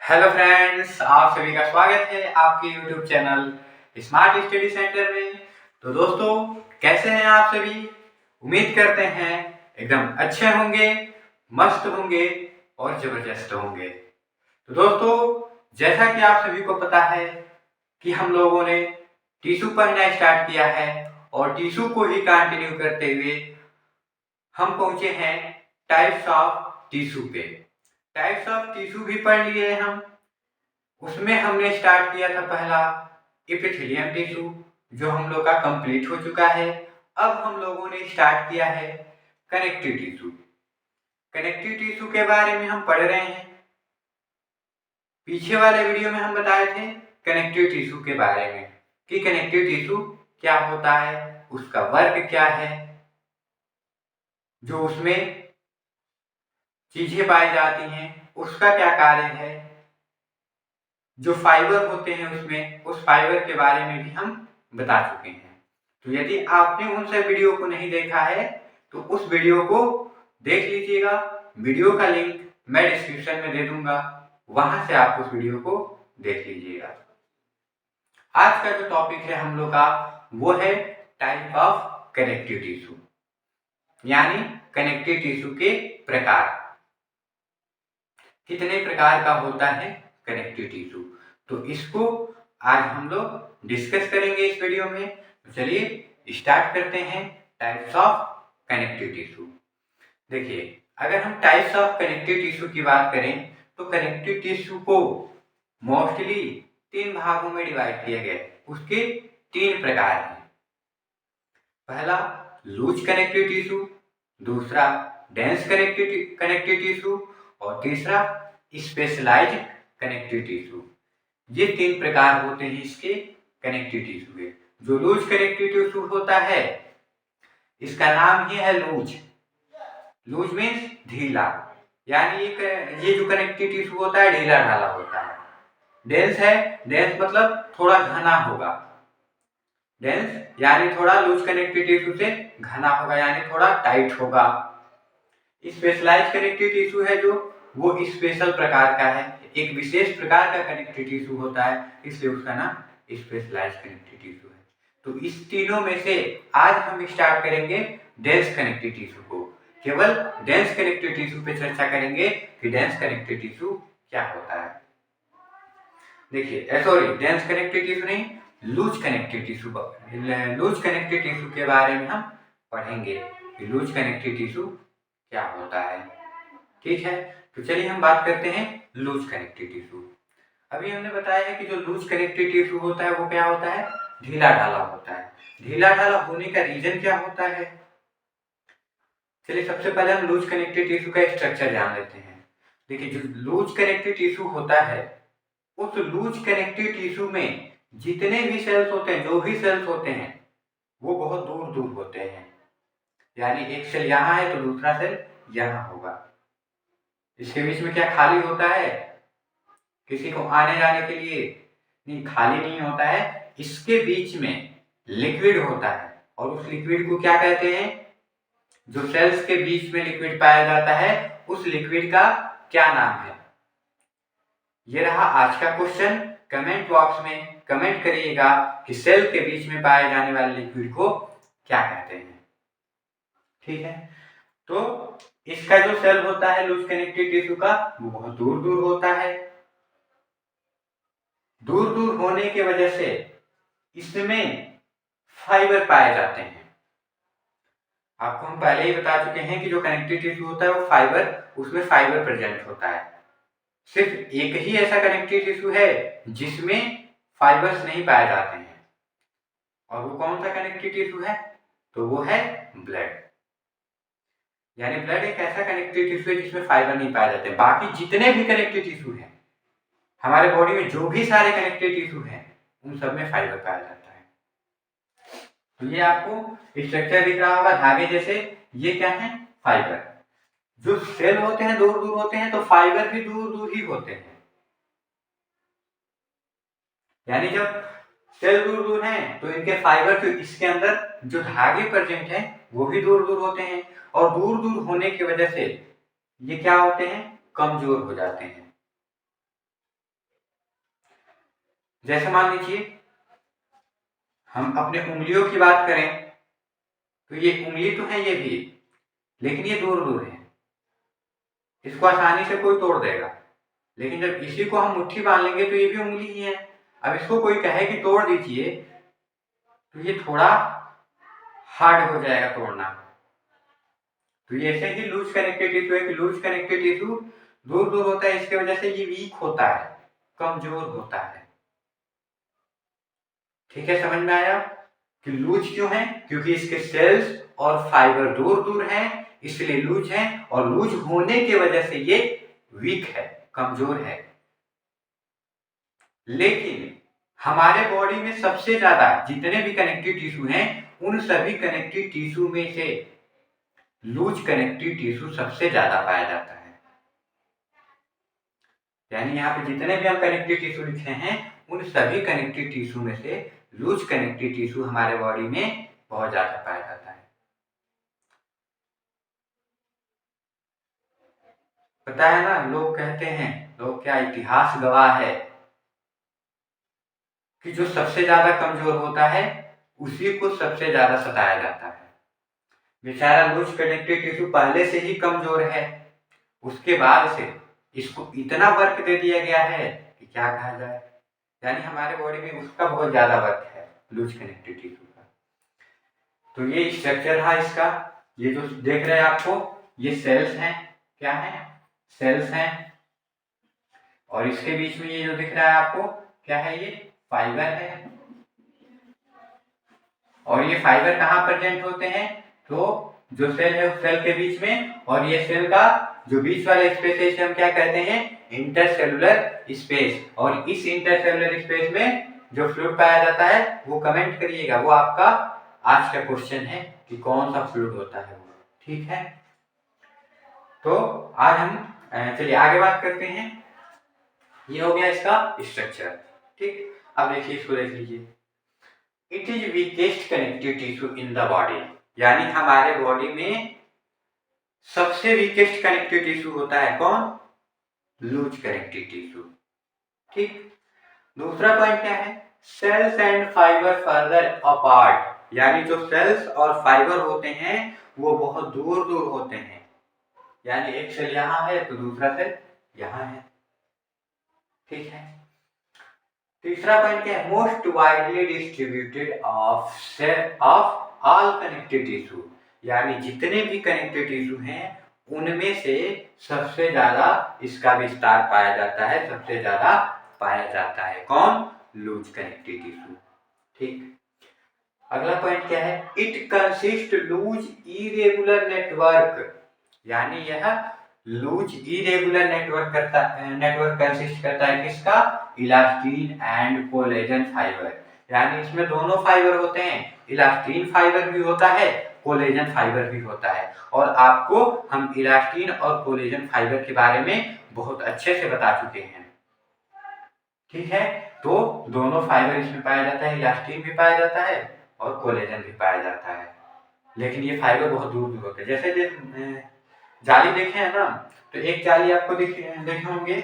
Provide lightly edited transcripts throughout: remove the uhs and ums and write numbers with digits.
Hello friends, आप सभी का स्वागत है आपके YouTube channel smart study centre में। तो दोस्तों, कैसे हैं आप सभी? उम्मीद करते हैं एकदम अच्छे होंगे, मस्त होंगे और जबरदस्त होंगे। तो दोस्तों, जैसा कि आप सभी को पता है कि हम लोगों ने टीसू पढ़ना स्टार्ट किया है और टीसू को ही कंटिन्यू करते हुए हम पहुंचे हैं टाइप्स ऑफ टीसू पे। टाइप्स ऑफ टीसू भी पढ़ लिए हम। उसमें हमने स्टार्ट किया था पहला एपिथेलियम टिश्यू, जो हम लोग का कंप्लीट हो चुका है। अब हम लोगों ने स्टार्ट किया है कनेक्टिव टिश्यू। कनेक्टिव टिश्यू के बारे में हम पढ़ रहे हैं। पीछे वाले वीडियो में हम बताए थे कनेक्टिव टिश्यू के बारे में कि कनेक्टिव टिश्यू क्या होता है, उसका वर्क क्या है, जो उसमें चीजें पाई जाती हैं उसका क्या कार्य है, जो फाइबर होते हैं उसमें, उस फाइबर के बारे में भी हम बता चुके हैं। तो यदि आपने उन सब वीडियो को नहीं देखा है तो उस वीडियो को देख लीजिएगा। वीडियो का लिंक मैं डिस्क्रिप्शन में दे दूंगा, वहां से आप उस वीडियो को देख लीजिएगा। आज का जो टॉपिक है हम लोग का वो है टाइप ऑफ कनेक्टिव टिश्यू, यानी कनेक्टिव टिश्यू के प्रकार। कितने प्रकार का होता है कनेक्टिव टिश्यू, तो इसको आज हम लोग डिस्कस करेंगे इस वीडियो में। तो चलिए स्टार्ट करते हैं टाइप्स ऑफ कनेक्टिव टिश्यू। देखिए, अगर हम टाइप्स ऑफ कनेक्टिव टिश्यू की बात करें तो कनेक्टिव टिश्यू को मोस्टली 3 भागों में डिवाइड किया गया है। उसके 3 प्रकार हैं। पहला लूज कनेक्टिव टिश्यू, दूसरा डेंस कनेक्टिव टिश्यू और तीसरा स्पेशलाइज्ड कनेक्टिव टिश्यू। ये 3 प्रकार होते हैं इसके कनेक्टिव टिश्यू के। जो लूज कनेक्टिव टिश्यू होता है, इसका नाम ही है लूज। लूज मीन्स ढीला, यानी ये जो कनेक्टिव टिश्यू होता है ढीला ढाला होता है। डेंस है, डेंस मतलब थोड़ा घना होगा। डेंस यानी थोड़ा लूज कनेक्टिव टिश्यू से घना होगा, यानी थोड़ा टाइट होगा। स्पेशलाइज्ड कनेक्टिव टिश्यू है जो वो स्पेशल प्रकार का है, एक विशेष प्रकार का कनेक्टिव टिश्यू होता है, इसलिए उसका नाम स्पेशलाइज्ड कनेक्टिव टिश्यू है। तो इस तीनों में से आज हम स्टार्ट करेंगे डेंस कनेक्टिव टिश्यू को। केवल डेंस कनेक्टिव टिश्यू पे चर्चा करेंगे कि डेंस कनेक्टिव टिश्यू क्या होता है। देखिए, सॉरी, डेंस कनेक्टिव टिश्यू नहीं, loose connective tissue. Loose connective tissue के बारे में हम पढ़ेंगे कि लूज कनेक्टिव टिश्यू क्या होता है। ठीक है, तो चलिए हम बात करते हैं लूज कनेक्टिव टिश्यू। अभी हमने बताया है कि जो लूज कनेक्टिव टिश्यू होता है वो क्या होता है, ढीला ढाला होता है। ढीला ढाला होने का रीजन क्या होता है? चलिए सबसे पहले हम लूज कनेक्टिव टिश्यू का स्ट्रक्चर जान लेते हैं। देखिए, जो लूज कनेक्टिव टिश्यू होता है, उस लूज कनेक्टिव टिश्यू में जितने भी सेल्स होते हैं, जो भी सेल्स होते हैं, वो बहुत दूर दूर होते हैं। यानी एक सेल यहाँ है तो दूसरा सेल यहाँ होगा। इसके बीच में क्या खाली होता है? किसी को आने जाने के लिए नहीं, खाली नहीं होता है। इसके बीच में लिक्विड होता है और उस लिक्विड को क्या कहते हैं? जो सेल्स के बीच में लिक्विड पाया जाता है, उस लिक्विड का क्या नाम है? ये रहा आज का क्वेश्चन। कमेंट बॉक्स में कमेंट करिएगा कि सेल के बीच में पाए जाने वाले लिक्विड को क्या कहते हैं। ठीक है, तो इसका जो सेल होता है लूज कनेक्टिव टिश्यू का, वो बहुत दूर दूर होता है। दूर दूर होने की वजह से इसमें फाइबर पाए जाते हैं। आपको हम पहले ही बता चुके हैं कि जो कनेक्टिव टिश्यू होता है वो फाइबर, उसमें फाइबर प्रेजेंट होता है। सिर्फ एक ही ऐसा कनेक्टिव टिश्यू है जिसमें फाइबर्स नहीं पाए जाते हैं, और वो कौन सा कनेक्टिव टिश्यू है? तो वो है ब्लड। यानी ब्लड एक ऐसा कनेक्टिव टिश्यू है जिसमें फाइबर नहीं पाए जाते। बाकी जितने भी कनेक्टिव टिश्यू हैं हमारे बॉडी में, जो भी सारे कनेक्टिव टिश्यू हैं, उन सब में फाइबर पाया जाता है। तो ये आपको स्ट्रक्चर दिख रहा होगा धागे जैसे, ये क्या है? फाइबर। जो सेल होते हैं दूर दूर होते हैं, तो फाइबर भी दूर दूर ही होते हैं। यानी जब सेल दूर दूर हैं तो इनके फाइबर जो इसके अंदर जो धागे प्रेजेंट हैं वो भी दूर दूर होते हैं, और दूर दूर होने की वजह से ये क्या होते हैं? कमजोर हो जाते हैं। जैसे मान लीजिए हम अपने उंगलियों की बात करें तो ये उंगली तो है ये भी, लेकिन ये दूर दूर है, इसको आसानी से कोई तोड़ देगा। लेकिन जब इसी को हम मुट्ठी बांध लेंगे तो ये भी उंगली ही है। अब इसको कोई कहे कि तोड़ दीजिए तो ये थोड़ा हार्ड हो जाएगा तोड़ना। तो ये ऐसे ही लूज कनेक्टेड टिश्यू है कि लूज कनेक्टेड टिश्यू दूर दूर होता है, इसकी वजह से ये वीक होता है, कमजोर होता है। ठीक है, समझ में आया कि लूज क्यों है? क्योंकि इसके सेल्स और फाइबर दूर दूर हैं, इसलिए लूज है, और लूज होने की वजह से ये वीक है, कमजोर है। लेकिन हमारे बॉडी में सबसे ज्यादा जितने भी कनेक्टिव टिश्यू हैं उन सभी कनेक्टिव टिश्यू में से लूज कनेक्टिव टिश्यू सबसे ज्यादा पाया जाता है। यानी यहाँ पे जितने भी हम कनेक्टिव टिश्यू लिखे हैं उन सभी कनेक्टिव टिश्यू में से लूज कनेक्टिव टिश्यू हमारे बॉडी में बहुत ज्यादा पाया जाता है। पता है ना, लोग कहते हैं, लोग क्या, इतिहास गवाह है कि जो सबसे ज्यादा कमजोर होता है उसी को सबसे ज्यादा सताया जाता है। बेचारा लूज कनेक्टिव टिश्यू पहले से ही कमजोर है, उसके बाद से इसको इतना वर्क दे दिया गया है कि क्या कहा जाए। यानी हमारे बॉडी में उसका बहुत ज्यादा वर्क है लूज कनेक्टिव टिश्यू का। तो ये स्ट्रक्चर है इसका, ये जो देख रहे हैं आपको ये सेल्स हैं, क्या है, सेल्स हैं, और इसके बीच में ये जो दिख रहा है आपको क्या है, ये फाइबर है। और ये फाइबर कहाँ प्रेजेंट होते हैं? तो जो सेल है उस सेल के बीच में, और ये सेल का जो बीच वाला स्पेस है इसे हम क्या कहते हैं, इंटरसेलुलर स्पेस। और इस इंटरसेलुलर स्पेस में जो फ्लूइड पाया जाता है वो कमेंट करिएगा, वो आपका आज का क्वेश्चन है कि कौन सा फ्लूइड होता है वो। ठीक है, तो आज हम चलिए आगे बात करते हैं। ये हो गया इसका स्ट्रक्चर। ठीक, अब देखिए इसको देख लीजिए, it is weakest connective tissue in the body. यानी हमारे बॉडी में सबसे वीकेस्ट कनेक्टिव टिश्यू होता है कौन? Loose connective tissue. ठीक, दूसरा पॉइंट क्या है? Cells and fibre further apart. यानी जो सेल्स और फाइबर होते हैं वो बहुत दूर दूर होते हैं। यानी एक सेल यहां है तो दूसरा सेल यहां है। ठीक है, तीसरा पॉइंट क्या है? Most widely distributed of all connective tissue. यानी जितने भी कनेक्टिव टिश्यू हैं उनमें से सबसे ज्यादा इसका विस्तार पाया जाता है, सबसे ज्यादा पाया जाता है कौन? Loose connective tissue. ठीक, अगला पॉइंट क्या है? It consist loose irregular network. यानी यह लूज इरेगुलर नेटवर्क कंसिस्ट करता है किसका? Elastin and collagen fibre. यानी इसमें दोनों फाइबर होते हैं, इलास्टिन फाइबर भी होता है, कोलेजन फाइबर भी होता है। और आपको हम इलास्टिन और कोलेजन फाइबर के बारे में बहुत अच्छे से बता चुके हैं। ठीक है, तो दोनों फाइबर इसमें पाया जाता है, इलास्टिन भी पाया जाता है और कोलेजन भी पाया जाता है। लेकिन ये फाइबर बहुत दूर दूर होते हैं। जैसे जाली देखे हैं ना, तो एक जाली आपको देखे होंगे,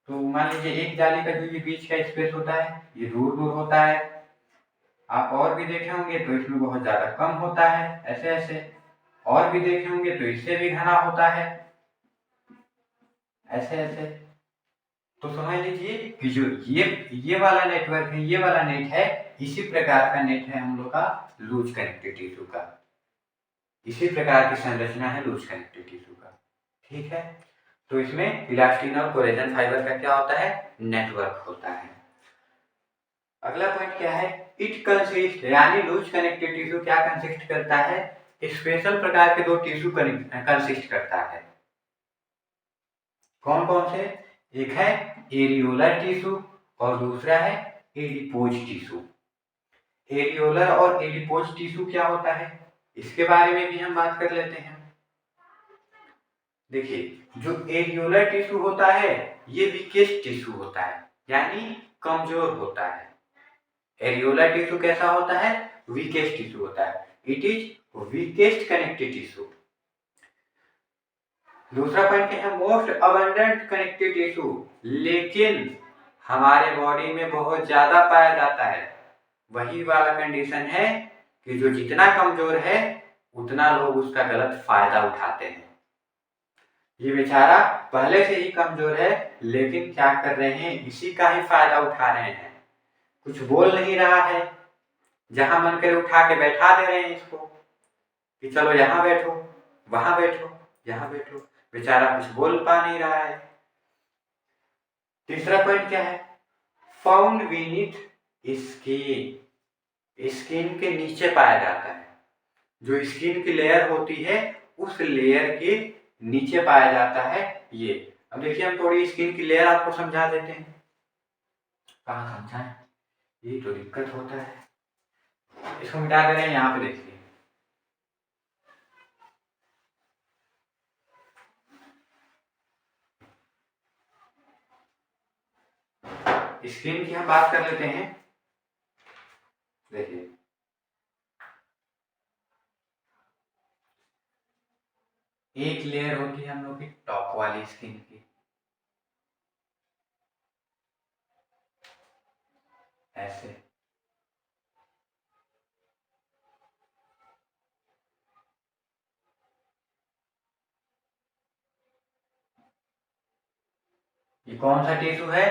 तो मान लीजिए एक जाली का जो ये बीच का स्पेस होता है ये दूर दूर होता है। आप और भी देखे होंगे तो इसमें बहुत ज्यादा कम होता है, ऐसे ऐसे। और भी देखे होंगे तो इससे भी घना होता है, ऐसे ऐसे। तो समझ लीजिए कि जो ये वाला नेटवर्क है, ये वाला नेट है, इसी प्रकार का नेट है हम लोग का लूज कनेक्टिव टिश्यू का। इसी प्रकार की संरचना है लूज कनेक्टिव टिश्यू का। ठीक है, तो इसमें इलास्टिन और कोलेजन फाइबर का क्या होता है? नेटवर्क होता है। अगला पॉइंट क्या है? इट कंसिस्ट, यानी लूज कनेक्टिव टिश्यू क्या कंसिस्ट करता है? स्पेशल प्रकार के दो टिश्यू कंसिस्ट करता है। कौन कौन से? एक है एरियोलर टिश्यू और दूसरा है एडिपोज टिश्यू। एरियोलर और एडिपोज टिश्यू क्या होता है इसके बारे में भी हम बात कर लेते हैं। देखिए, जो एरियोलर टिश्यू होता है ये वीकेस्ट टिश्यू होता है, यानी कमजोर होता है। एरियोलर टिश्यू कैसा होता है? वीकेस्ट टिश्यू होता है। It is weakest connective tissue. दूसरा पॉइंट क्या है? Most abundant connective tissue. लेकिन हमारे बॉडी में बहुत ज़्यादा पाया जाता है, वही वाला कंडीशन है कि जो जितना कमज़ोर है उतना लोग उसका गलत फ़ायदा उठाते हैं। ये बेचारा पहले से ही कमज़ोर है, लेकिन क्या कर रहे हैं, इसी का ही फ़ायदा उठा रहे हैं। कुछ बोल नहीं रहा है, जहाँ मन करे उठा के बैठा दे रहे हैं इसको कि चलो यहाँ बैठो, वहाँ बैठो, यहाँ बैठो। बेचारा कुछ बोल पा नहीं रहा है। तीसरा पॉइंट क्या है, फाउंड बीनीथ स्किन। स्किन के नीचे पाया जाता है। जो स्किन की लेयर होती है उस लेयर के नीचे पाया जाता है ये। अब देखिए हम थोड़ी स्किन की लेयर आपको समझा देते हैं। कहाँ समझाएं, ये तो दिक्कत होता है। इसको मिटा दे रहे हैं, यहाँ पे देखिए। स्किन की हम बात कर लेते हैं। देखिए एक लेयर होती है हम लोग की टॉप वाली स्किन की, ऐसे। ये कौन सा टिश्यू है,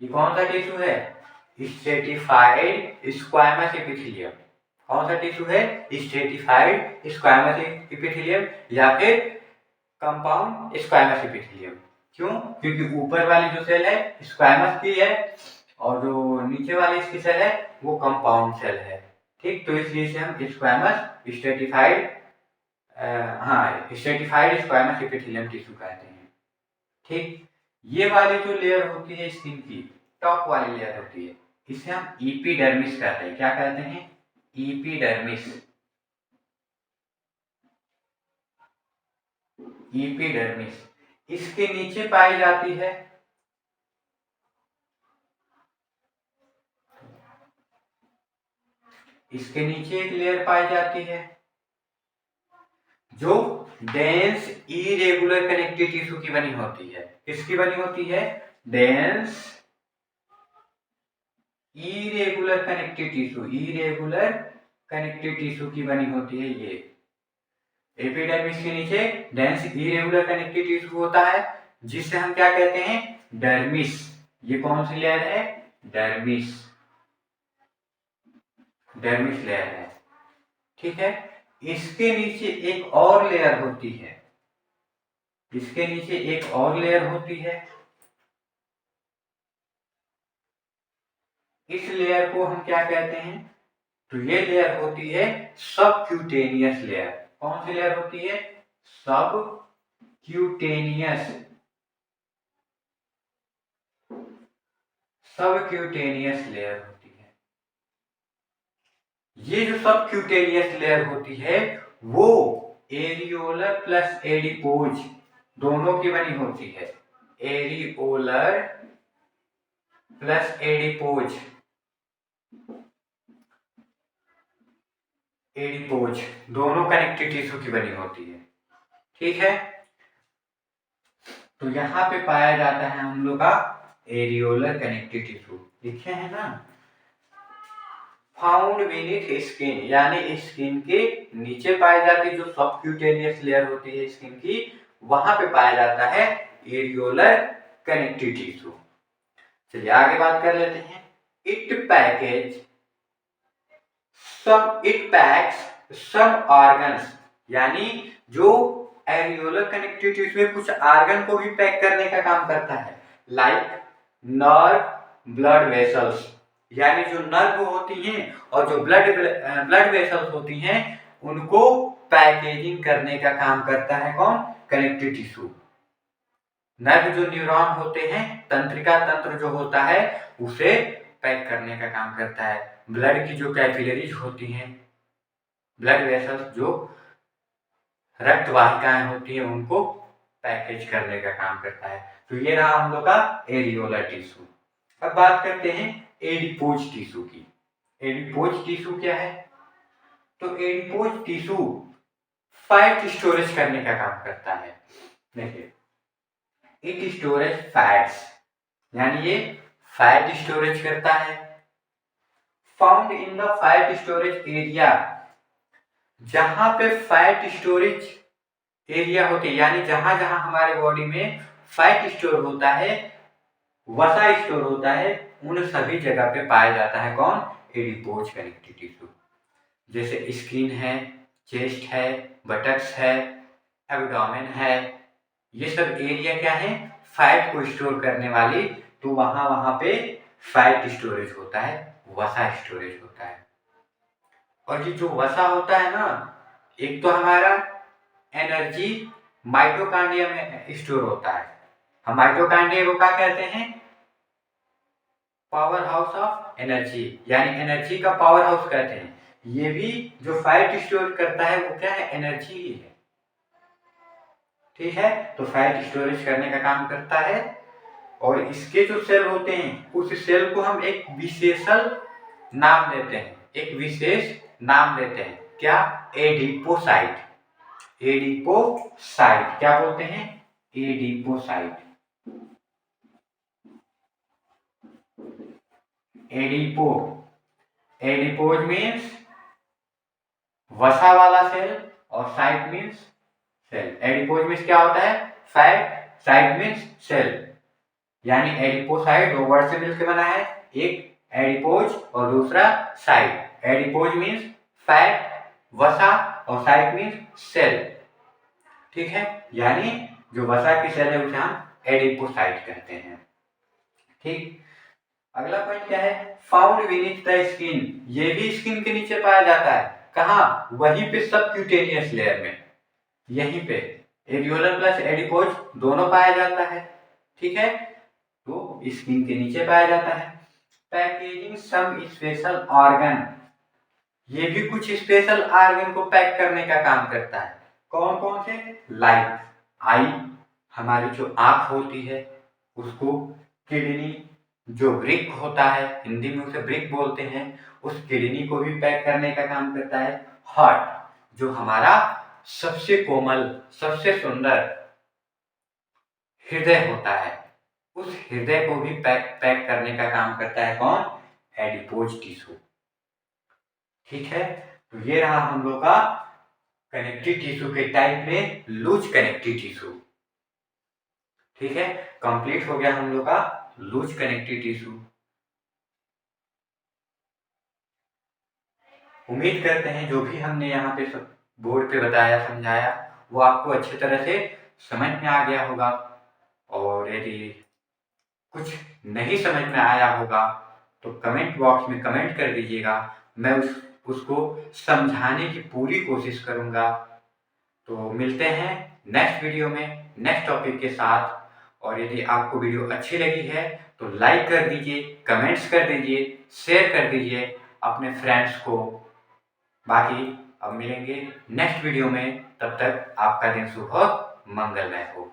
ये कौन सा टिश्यू है, स्ट्रेटिफाइड स्क्वैमस एपिथेलियम। कौन सा टिश्यू है, स्ट्रेटिफाइड स्क्वैमस एपिथेलियम या फिर कंपाउंड स्क्वैमस एपिथेलियम। क्यों, क्योंकि ऊपर वाली जो सेल है स्क्वैमस की है और जो नीचे वाली इसकी सेल है वो कंपाउंड सेल है। ठीक, तो इसलिए से हम squamous stratified stratified squamous epithelium tissue कहते हैं। ठीक, ये वाली जो लेयर होती है स्किन की, टॉप वाली लेयर होती है, इसे हम एपिडर्मिस कहते हैं। क्या कहते हैं, एपिडर्मिस। एपिडर्मिस इसके नीचे पाई जाती है, इसके नीचे एक लेयर पाई जाती है जो डेंस इरेगुलर कनेक्टिव टिश्यू की बनी होती है। किसकी बनी होती है, dense irregular connective tissue, irregular connective tissue की बनी होती है ये। एपिडर्मिस के नीचे डेंस इरेगुलर कनेक्टिव टिश्यू होता है जिसे हम क्या कहते हैं, डर्मिस। ये कौन सी लेयर है, डर्मिस, डर्मिस लेयर है। ठीक है, इसके नीचे एक और लेयर होती है, इसके नीचे एक और लेयर होती है। इस लेयर को हम क्या कहते हैं, तो ये लेयर होती है सबक्यूटेनियस लेयर। कौन सी लेयर होती है, सबक्यूटेनियस, सबक्यूटेनियस लेयर होती है। ये जो सबक्यूटेनियस लेयर होती है वो एरियोलर प्लस एडिपोज दोनों की बनी होती है। एरियोलर प्लस एडिपोज, एडिपोज दोनों कनेक्टिव टिश्यू की बनी होती है। ठीक है, तो यहां पे पाया जाता है हम लोग का एरियोलर कनेक्टिव टिश्यू, लिखे हैं ना। फाउंड बीनीथ स्किन, यानी स्किन के नीचे पाई जाती है जो सबक्यूटेनियस लेयर होती है स्किन की, वहां पे पाया जाता है एरियोलर कनेक्टिव टिश्यू। चलिए आगे बात कर लेते हैं। इट पैकेज सब, इट पैक्स सब ऑर्गन्स, यानी जो एरियोलर कनेक्टिव टिश्यू में कुछ ऑर्गन को भी पैक करने का काम करता है, लाइक नर्व, ब्लड वेसल्स, यानी जो नर्व होती हैं और जो ब्लड वेसल्स होती हैं उनको पैकेजिंग करने का काम करता है कौन, कनेक्टिव टिश्यू। नर्व जो न्यूरॉन होते हैं, तंत्रिका तंत्र जो होता है उसे पैक करने का काम करता है। ब्लड की जो कैपिलरीज होती हैं, ब्लड वेसल्स जो रक्त वाहिकाएं होती हैं उनको पैकेज करने का काम करता है। तो ये रहा हम लोग का एरियोलर टिश्यू। अब बात करते हैं एडिपोज टिश्यू की। एडिपोज टिश्यू क्या है, तो एडिपोज टिश्यू फैट स्टोरेज करने का काम करता है। देखिए इट स्टोरेज फैट्स, यानी ये फैट स्टोरेज करता है। Found in the fat storage area, जहां पे फैट स्टोरेज एरिया होते हैं, यानी जहां जहां हमारे बॉडी में फैट स्टोर होता है, वसा स्टोर होता है, उन सभी जगह पे पाया जाता है कौन? Adipose connective tissue. जैसे स्किन है, चेस्ट है, बटक्स है, एब्डोमेन है, ये सब एरिया क्या है? फैट को स्टोर करने वाली, तो वहां वहां पे फैट स्टोरेज होता है, वसा स्टोरेज होता है। और ये जो वसा होता है ना, एक तो हमारा एनर्जी माइटोकांड्रिया में स्टोर होता है। हम माइटोकांड्रिया को क्या कहते हैं? पावर हाउस ऑफ एनर्जी, यानी एनर्जी का पावर हाउस कहते हैं। ये भी जो फैट स्टोर करता है वो क्या है? एनर्जी ही है। ठीक है, तो फैट स्टोरेज करने का काम करता है। और इसके जो सेल होते हैं, उस सेल को हम एक विशेषण नाम देते हैं, एक विशेष नाम देते हैं। क्या? एडिपोसाइट। एडिपोसाइट क्या बोलते हैं? एडिपोसाइट। एडिपो, एडिपोज मीन्स वसा वाला सेल, और cyte means cell. Adipose means क्या होता है? फैट, साइट मीन्स सेल, यानी एडिपोसाइट दो वर्ड से मिलकर बना है, एक एडिपोज और दूसरा साइट। एडिपोज मीन्स फैट, वसा, और साइट मीन्स सेल। ठीक है, यानी जो वसा की सेल है उसे हम एडिपोसाइट कहते हैं। ठीक, अगला पॉइंट क्या है? फाउंड बीनीथ द स्किन, ये भी स्किन के नीचे पाया जाता है। कहाँ? वहीं पे सबक्यूटेनियस लेयर में, यहीं पे एरियोलर प्लस एडिपोज दोनों पाया जाता है। ठीक है, तो स्किन के नीचे पाया जाता है। पैकेजिंग सम स्पेशल ऑर्गन, ये भी कुछ स्पेशल ऑर्गन को पैक करने का काम करता है। कौन कौन से? लाइक आई, हमारी जो आंख होती है उसको, किडनी, जो ब्रिक होता है, हिंदी में उसे ब्रिक बोलते हैं, उस किडनी को भी पैक करने का काम करता है। हार्ट, जो हमारा सबसे कोमल, सबसे सुंदर हृदय होता है, उस हृदय को भी पैक करने का काम करता है कौन? Adipose tissue. ठीक है, तो ये रहा हम लोग का कनेक्टिव टिश्यू के टाइप में लूज कनेक्टिव टिश्यू। ठीक है, कंप्लीट हो गया हम लोग का लूज कनेक्टिव टिश्यू। उम्मीद करते हैं जो भी हमने यहाँ पे बोर्ड पे बताया, समझाया, वो आपको अच्छी तरह से समझ में आ गया होगा। और यदि कुछ नहीं समझ में आया होगा तो कमेंट बॉक्स में कमेंट कर दीजिएगा, मैं उसको समझाने की पूरी कोशिश करूँगा। तो मिलते हैं नेक्स्ट वीडियो में नेक्स्ट टॉपिक के साथ। और यदि आपको वीडियो अच्छी लगी है तो लाइक कर दीजिए, कमेंट्स कर दीजिए, शेयर कर दीजिए अपने फ्रेंड्स को। बाकी अब मिलेंगे नेक्स्ट वीडियो में, तब तक आपका दिन शुभ हो, मंगलमय हो।